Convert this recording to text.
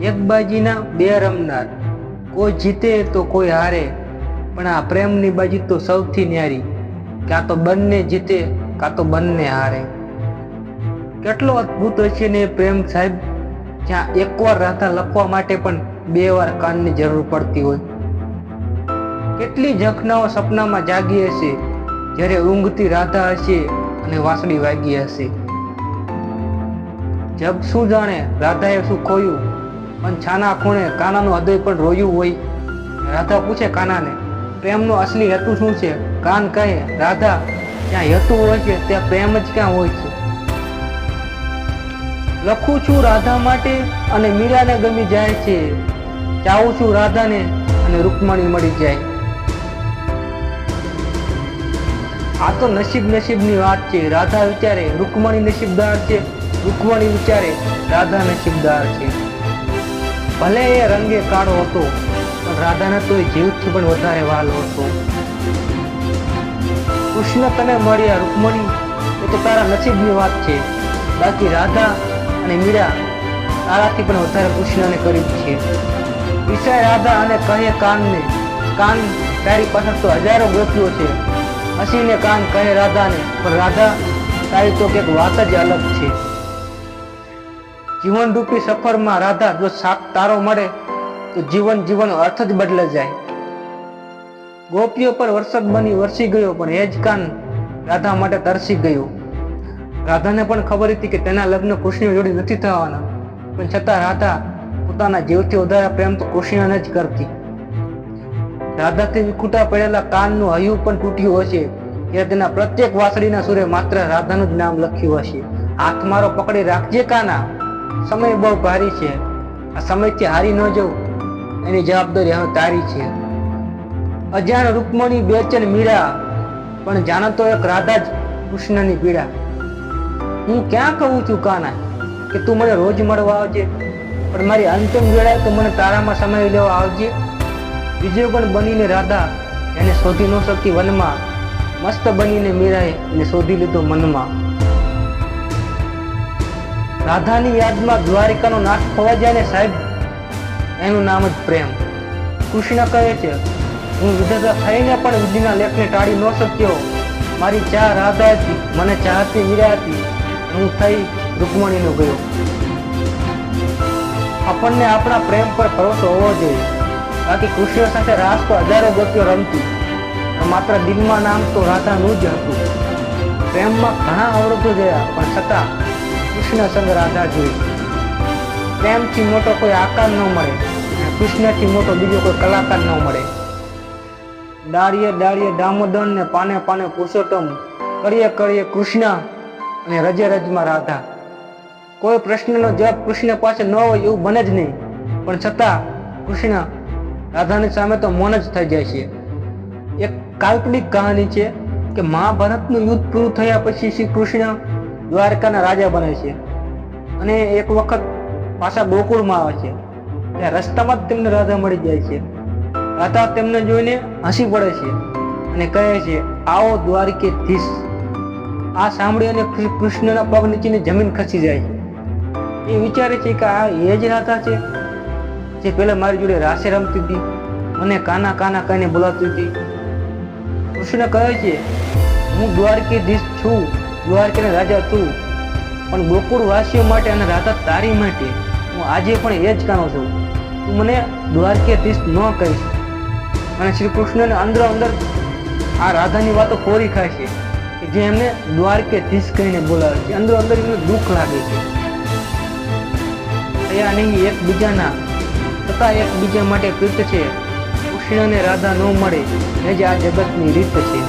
એક બાજીના બે રમનાર, કોઈ જીતે તો કોઈ હારે, પણ આ પ્રેમની બાજી તો સૌથી ન્યારી, કાં તો બંને જીતે કાં તો બંને હારે. કેટલો અદ્ભુત હશે ને એ પ્રેમ સાહેબ, જ્યાં એકવાર રાધા લખવા માટે પણ 2 વાર કાનની જરૂર પડતી હોય. કેટલી ઝંખનાઓ સપનામાં જાગી હશે જ્યારે ઊંઘતી રાધા હશે અને વાંસળી વાગી હશે. જગ શું જાણે રાધાએ શું ખોયું, પણ છાના ખૂણે કાનાનું હૃદય પણ રોયું હોય. રાધા પૂછે કાનાને, પ્રેમનો અસલી હેતુ શું છે? કાન કહે, રાધા, જ્યાં હેતુ હોય છે ત્યાં પ્રેમ જ ક્યાં હોય છે. લખું છું રાધા માટે અને મીરાને ગમી જાય છે, ચાહું છું રાધાને અને રૂકમણી મળી જાય. આ તો નસીબની વાત છે. રાધા વિચારે રૂકમણી નસીબદાર છે, રૂકમણી વિચારે રાધા નસીબદાર છે. ભલે એ રંગે કાળો હતો, પણ રાધાને તો એ જીવથી પણ વધારે વહાલો હતો. કૃષ્ણ તને મળ્યા રૂકમણી, એ તો તારા નસીબની વાત છે. બાકી રાધા અને મીરા તારાથી પણ વધારે કૃષ્ણને કરીબ છે. વિષય રાધા અને કહે કાનને, કાન, તારી પાસે તો હજારો ગોપીઓ છે. હસીને કાન કહે રાધાને, પણ રાધા, તારી તો કંઈક વાત જ અલગ છે. જીવનરૂપી સફરમાં રાધા, જો સાથ તારો મળે તો જીવનનો અર્થ જ બદલાઈ જાય. ગોપીઓ પર વરસાદ બની વરસી ગયો, પણ એ જ કાન રાધા માટે તરસી ગયો. રાધાને પણ ખબર હતી કે તેના લગ્ન કૃષ્ણ જોડે નથી થવાના, પણ છતાં રાધા પોતાના જીવથી વધારે પ્રેમ તો કૃષ્ણને જ કરતી. રાધાથી વિખૂટા પડેલા કાનનું હૈયું પણ તૂટ્યું હશે ત્યારે તેના પ્રત્યેક વાંસળીના સુરે માત્ર રાધાનું જ નામ લખ્યું હશે. હાથ મારો પકડી રાખજે કાના, સમય બહુ ભારી છે, આ સમયથી હારી ન જવું, એની જવાબદારી હવે તારી છે. અજાણ રૂકમણી, બેચેન મીરા, પણ જાણતો એક રાધા જ કૃષ્ણની પીડા. હું ક્યાં કહું છું કાના કે તું મને રોજ મળવા આવજે, પણ મારી અંતિમ વેળાએ તો મને તારામાં સમય લેવા આવજે. બીજો પણ બનીને રાધા એને શોધી ન શકી વનમાં, મસ્ત બનીને મીરાએ એને શોધી લીધો મનમાં. રાધાની યાદમાં દ્વારિકાનો નાશ થવા જાય ને સાહેબ, એનું નામ જ પ્રેમ. કૃષ્ણ કહે છે, હું વિધાતા થઈને પણ વિધિના લેખને ટાળી ન શક્યો. મારી ચાહ રાધા હતી, મને ચાહતી મીરા હતી, હું થઈ રૂકમણીનો ગયો. આપણને આપણા પ્રેમ પર ભરોસો હોવો જોઈએ. બાકી કૃષ્ણ સાથે રાસ તો હજારો ગોપીઓ રમતી, માત્ર દિલમાં નામ તો રાધાનું જ હતું. પ્રેમમાં ઘણા અવરોધો ગયા, પણ છતાં કૃષ્ણ સંગ રાધા જોઈ. પ્રેમથી મોટો કોઈ આકાર ન મળે, કૃષ્ણથી મોટો બીજો કોઈ કલાકાર ન મળે. ડાળીએ ડાળીએ દામોદર ને પાને પાને પુરુષોત્તમ, કરીએ કૃષ્ણ અને રજે રજમાં રાધા. કોઈ પ્રશ્નનો જવાબ કૃષ્ણ પાસે ન હોય એવું બને જ નહીં, પણ છતાં કૃષ્ણ રાધાની સામે તો મૌન જ થઈ જાય છે. એક કાલ્પનિક કહાની છે કે મહાભારતનું યુદ્ધ પૂરું થયા પછી શ્રી કૃષ્ણ દ્વારકાના રાજા બને છે અને એક વખત પાછા ગોકુળમાં આવે છે. ત્યાં રસ્તામાં જ તેમને રાધા મળી જાય છે. રાધા તેમને જોઈને હસી પડે છે અને કહે છે, આવો દ્વારકેધીશ. આ સાંભળી અને કૃષ્ણના પગ નીચેની જમીન ખસી જાય છે. એ વિચારે છે કે આ એ જ રાધા છે જે પહેલા મારી જોડે રાસે રમતી હતી, મને કાના કાના કહીને બોલાવતી હતી. કૃષ્ણ કહે છે, હું દ્વારકેધીશ છું, દ્વારકાના રાજા તું, પણ ગોકુળ વાસીઓ માટે અને રાધા તારી માટે હું આજે પણ એ જ કાનો છું. તું મને દ્વારકેધીશ ન કહીશ. અને શ્રી કૃષ્ણને અંદર આ રાધાની વાતો કોરી ખાય છે કે જે એમને દ્વારકેધીશ કહીને બોલાવે છે. અંદર એમને દુઃખ લાગે છે. થયા નહીં એકબીજાના, તથા એકબીજા માટે પ્રીત છે. કૃષ્ણ અને રાધા ન મળે એ જ આ જગતની રીત છે.